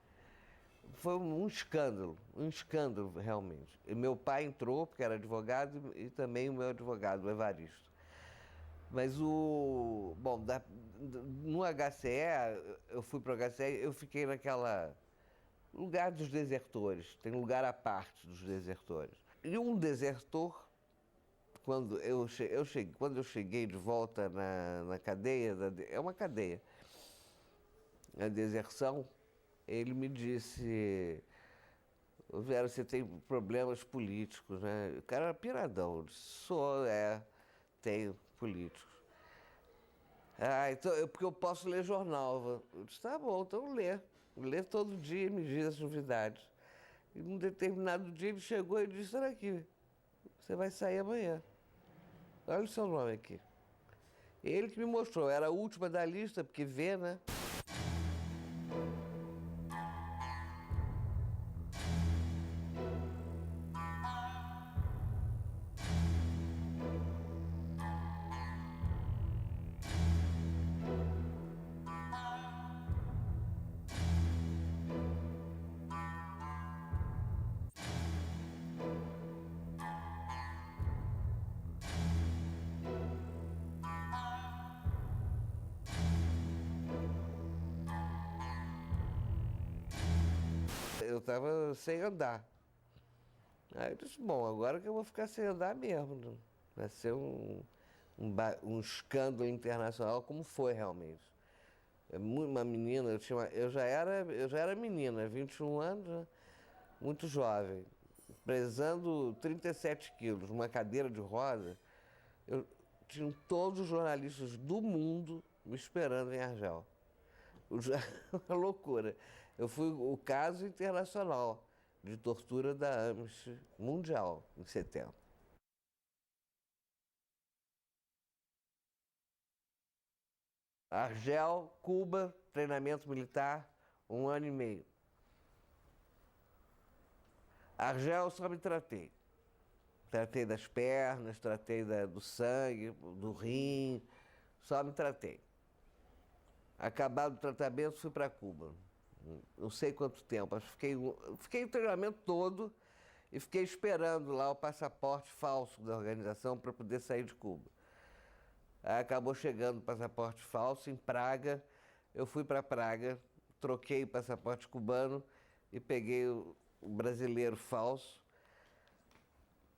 Foi um escândalo realmente. E meu pai entrou, porque era advogado, e também o meu advogado, o Evaristo. Mas no HCE, eu fui para o HCE, eu fiquei naquela lugar dos desertores, tem um lugar à parte dos desertores. E um desertor, quando eu cheguei de volta na cadeia, é uma cadeia, a deserção, ele me disse: Vera, você tem problemas políticos, né? O cara era piradão, eu disse: tenho políticos. Então, porque eu posso ler jornal. Eu disse: tá bom, então lê todo dia e me diz as novidades. E num determinado dia ele chegou e disse: olha aqui, você vai sair amanhã. Olha o seu nome aqui. Ele que me mostrou, era a última da lista, porque vê, né? Eu estava sem andar. Aí eu disse: bom, agora que eu vou ficar sem andar mesmo. Né? Vai ser um escândalo internacional, como foi realmente. Uma menina, eu já era menina, 21 anos, né? Muito jovem, pesando 37 quilos, numa cadeira de roda. Tinham todos os jornalistas do mundo me esperando em Argel. Uma loucura. Eu fui o caso internacional de tortura da Amnistia Mundial, em 70. Argel, Cuba, treinamento militar, 1 ano e meio. Argel, só me tratei. Tratei das pernas, tratei do sangue, do rim, só me tratei. Acabado o tratamento, fui para Cuba. Não sei quanto tempo, acho que fiquei o treinamento todo e fiquei esperando lá o passaporte falso da organização para poder sair de Cuba. Aí acabou chegando o passaporte falso em Praga, eu fui para Praga, troquei o passaporte cubano e peguei o brasileiro falso.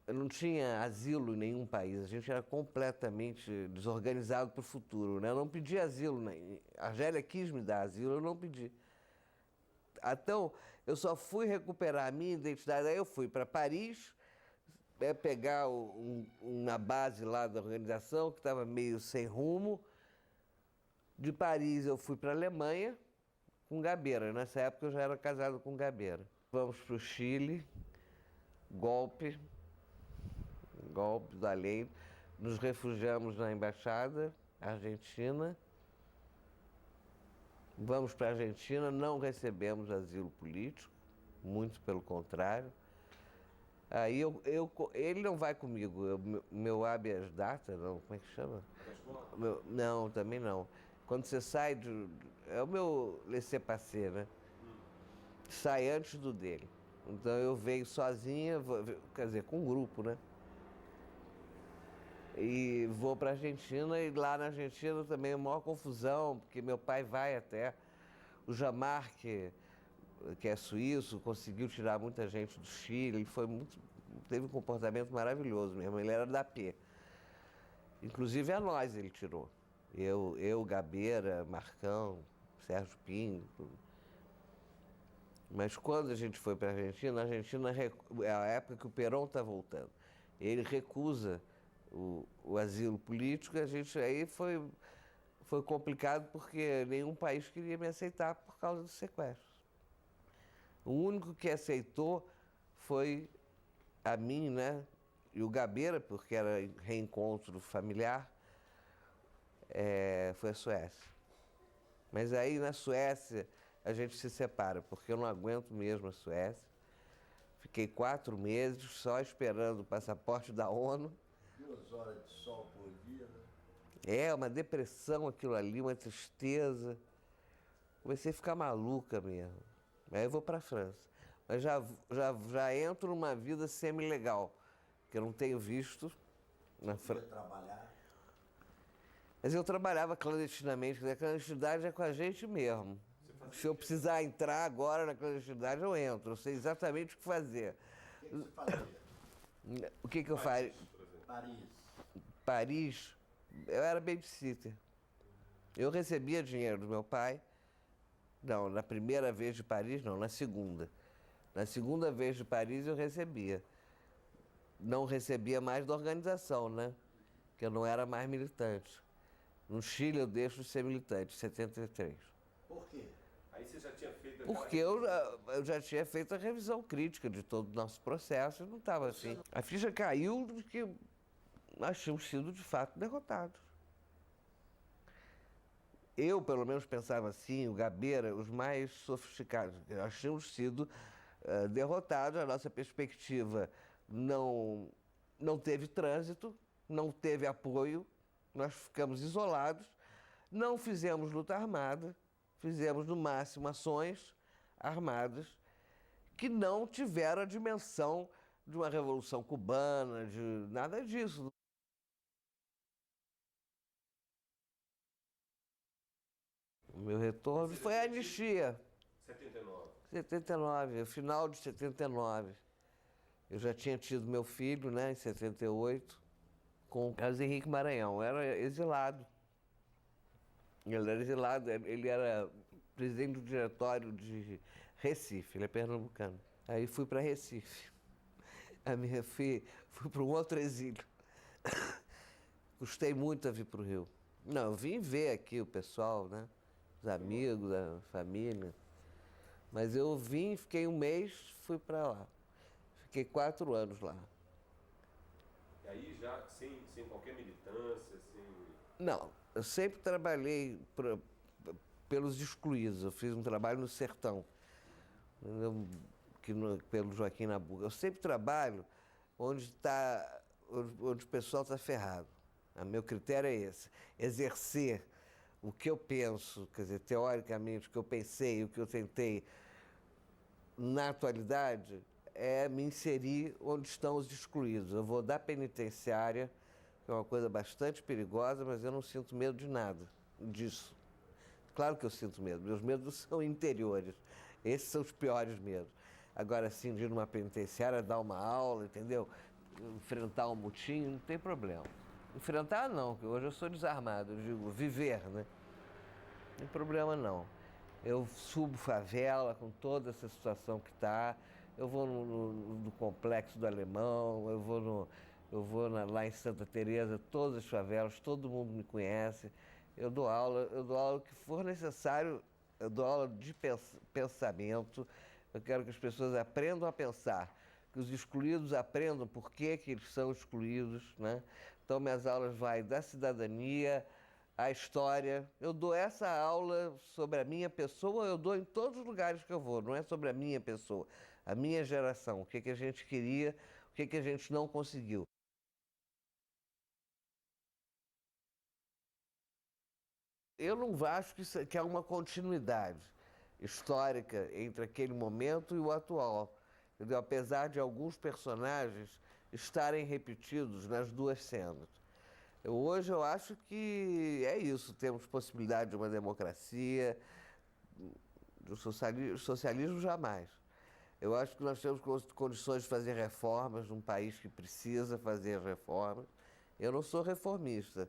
Eu não tinha asilo em nenhum país, a gente era completamente desorganizado para o futuro, né? Eu não pedi asilo, né? A Argélia quis me dar asilo, eu não pedi. Então, eu só fui recuperar a minha identidade, aí eu fui para Paris, pegar uma base lá da organização, que estava meio sem rumo. De Paris eu fui para a Alemanha, com Gabeira. Nessa época eu já era casado com Gabeira. Vamos para o Chile, golpe da lei. Nos refugiamos na embaixada argentina. Vamos para a Argentina, não recebemos asilo político, muito pelo contrário. Aí ele não vai comigo, meu habeas data, não, como é que chama? Não, também não. Quando você sai é o meu laissez-passer, né? Sai antes do dele. Então eu venho sozinha, quer dizer, com um grupo, né? E vou para a Argentina, e lá na Argentina também é a maior confusão, porque meu pai vai até. O Jamar, que é suíço, conseguiu tirar muita gente do Chile, ele teve um comportamento maravilhoso mesmo, ele era da P. Inclusive a nós ele tirou. Eu, Gabeira, Marcão, Sérgio Pinho, tudo. Mas quando a gente foi para a Argentina é a época que o Perón está voltando. Ele recusa o asilo político, a gente aí foi complicado porque nenhum país queria me aceitar por causa do sequestro. O único que aceitou foi a mim, né? E o Gabeira, porque era reencontro familiar, foi a Suécia. Mas aí na Suécia a gente se separa, porque eu não aguento mesmo a Suécia. Fiquei 4 meses só esperando o passaporte da ONU. 2 horas de sol por dia, né? É, uma depressão aquilo ali, uma tristeza. Comecei a ficar maluca mesmo. Aí eu vou para a França. Mas já entro numa vida semi-legal, que eu não tenho visto na França. Trabalhar. Mas eu trabalhava clandestinamente, porque a clandestinidade é com a gente mesmo. Se eu precisar entrar agora na clandestinidade, eu entro. Eu sei exatamente o que fazer. O que você fazia? O que eu faria? Paris. Paris, eu era babysitter. Eu recebia dinheiro do meu pai. Não, na primeira vez de Paris, não, na segunda. Na segunda vez de Paris eu recebia. Não recebia mais da organização, né? Que eu não era mais militante. No Chile eu deixo de ser militante, em 73. Por quê? Aí você já tinha feito Porque eu já tinha feito a revisão crítica de todo o nosso processo e não estava assim. A ficha caiu de que nós tínhamos sido, de fato, derrotados. Eu, pelo menos, pensava assim, o Gabeira, os mais sofisticados. Nós tínhamos sido derrotados, a nossa perspectiva não teve trânsito, não teve apoio, nós ficamos isolados, não fizemos luta armada, fizemos, no máximo, ações armadas que não tiveram a dimensão de uma revolução cubana, de nada disso. O meu retorno foi a anistia. 79. 79, final de 79. Eu já tinha tido meu filho, né, em 78, com o Carlos Henrique Maranhão. Eu era exilado. Ele era exilado, ele era presidente do diretório de Recife, ele é pernambucano. Aí fui para Recife. Fui para um outro exílio. Custei muito a vir para o Rio. Não, eu vim ver aqui o pessoal, né? Os amigos, a família. Mas eu vim, fiquei 1 mês, fui para lá. Fiquei 4 anos lá. E aí já sem qualquer militância, sem... Não, eu sempre trabalhei pelos excluídos. Eu fiz um trabalho no sertão, pelo Joaquim Nabuco. Eu sempre trabalho onde o pessoal está ferrado. O meu critério é esse, exercer o que eu penso, quer dizer, teoricamente, o que eu pensei, o que eu tentei na atualidade, é me inserir onde estão os excluídos. Eu vou da penitenciária, que é uma coisa bastante perigosa, mas eu não sinto medo de nada disso. Claro que eu sinto medo, meus medos são interiores. Esses são os piores medos. Agora, assim, de ir numa penitenciária, dar uma aula, entendeu? Enfrentar um motim, não tem problema. Enfrentar não, porque hoje eu sou desarmado, eu digo viver, né? Não tem problema não. Eu subo favela com toda essa situação que está, eu vou no Complexo do Alemão, eu vou lá em Santa Teresa, todas as favelas, todo mundo me conhece. Eu dou aula o que for necessário, eu dou aula de pensamento. Eu quero que as pessoas aprendam a pensar, que os excluídos aprendam por que eles são excluídos, né? Então, minhas aulas vai da cidadania à história. Eu dou essa aula sobre a minha pessoa, eu dou em todos os lugares que eu vou, não é sobre a minha pessoa, a minha geração, o que a gente queria, o que a gente não conseguiu. Eu não acho que é uma continuidade histórica entre aquele momento e o atual. Entendeu? Apesar de alguns personagens estarem repetidos nas duas cenas. Hoje eu acho que é isso, temos possibilidade de uma democracia, do socialismo jamais. Eu acho que nós temos condições de fazer reformas num país que precisa fazer reformas. Eu não sou reformista,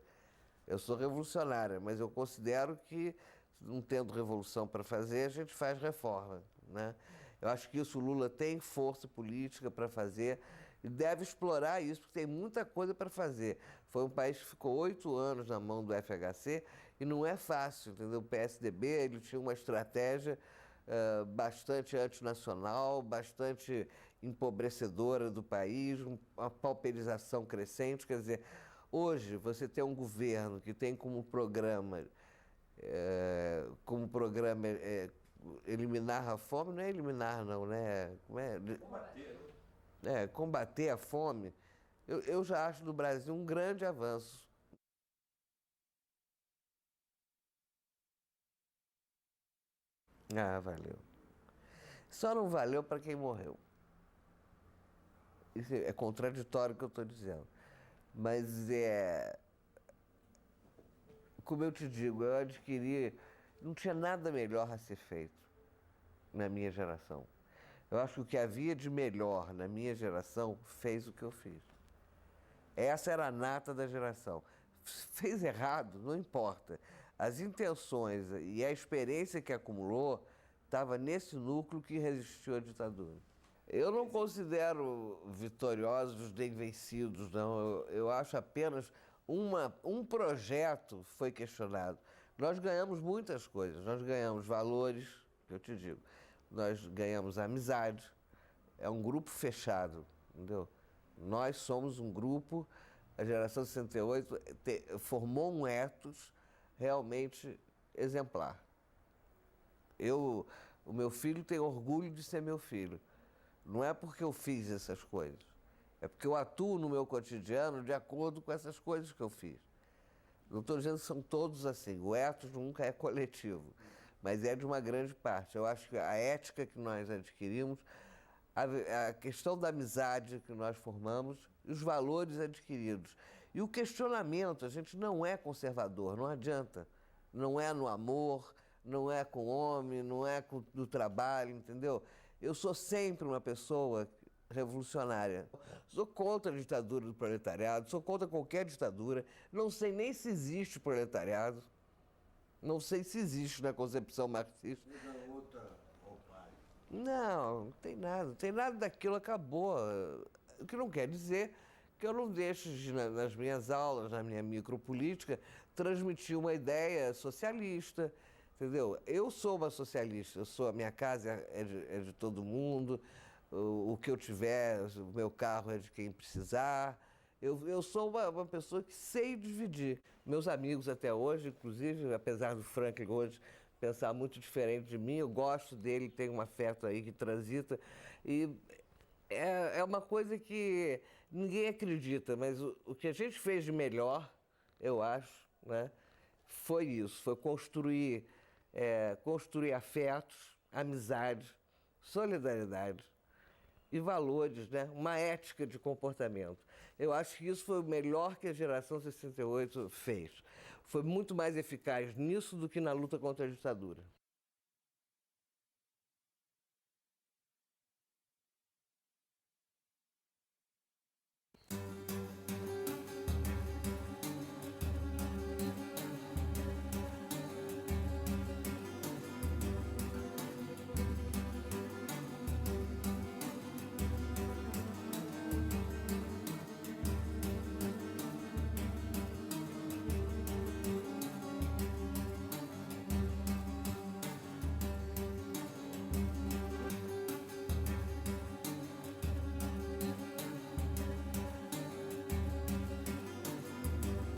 eu sou revolucionária, mas eu considero que, não tendo revolução para fazer, a gente faz reforma, né? Eu acho que isso o Lula tem força política para fazer e deve explorar isso, porque tem muita coisa para fazer. Foi um país que ficou 8 anos na mão do FHC e não é fácil, entendeu? O PSDB ele tinha uma estratégia bastante antinacional, bastante empobrecedora do país, uma pauperização crescente. Quer dizer, hoje você tem um governo que tem como programa eliminar a fome, não é eliminar não, né? Combater, né? Combater a fome, eu já acho no Brasil um grande avanço. Ah, valeu. Só não valeu para quem morreu. Isso é contraditório o que eu estou dizendo. Mas como eu te digo, eu adquiri, não tinha nada melhor a ser feito na minha geração. Eu acho que o que havia de melhor na minha geração fez o que eu fiz. Essa era a nata da geração. Fez errado, não importa. As intenções e a experiência que acumulou estava nesse núcleo que resistiu à ditadura. Eu não considero vitoriosos nem vencidos, não. Eu acho apenas um projeto foi questionado. Nós ganhamos muitas coisas. Nós ganhamos valores, eu te digo. Nós ganhamos amizade. É um grupo fechado, entendeu? Nós somos um grupo, a geração 68 formou um ethos realmente exemplar. O meu filho tem orgulho de ser meu filho. Não é porque eu fiz essas coisas, é porque eu atuo no meu cotidiano de acordo com essas coisas que eu fiz. Não estou dizendo que são todos assim, o ethos nunca é coletivo, mas é de uma grande parte. Eu acho que a ética que nós adquirimos, a questão da amizade que nós formamos, os valores adquiridos. E o questionamento, a gente não é conservador, não adianta. Não é no amor, não é com o homem, não é no trabalho, entendeu? Eu sou sempre uma pessoa revolucionária. Sou contra a ditadura do proletariado, sou contra qualquer ditadura. Não sei nem se existe proletariado. Não sei se existe na concepção marxista. Usa outra roupagem. Não tem nada daquilo acabou. O que não quer dizer que eu não deixe, nas minhas aulas, na minha micropolítica, transmitir uma ideia socialista, entendeu? Eu sou uma socialista, a minha casa é de todo mundo, o que eu tiver, o meu carro é de quem precisar. Eu sou uma pessoa que sei dividir. Meus amigos até hoje, inclusive, apesar do Franklin hoje pensar muito diferente de mim, eu gosto dele, tem um afeto aí que transita. E é uma coisa que ninguém acredita, mas o que a gente fez de melhor, eu acho, né, foi isso, foi construir afetos, amizade, solidariedade e valores, né, uma ética de comportamento. Eu acho que isso foi o melhor que a geração 68 fez. Foi muito mais eficaz nisso do que na luta contra a ditadura.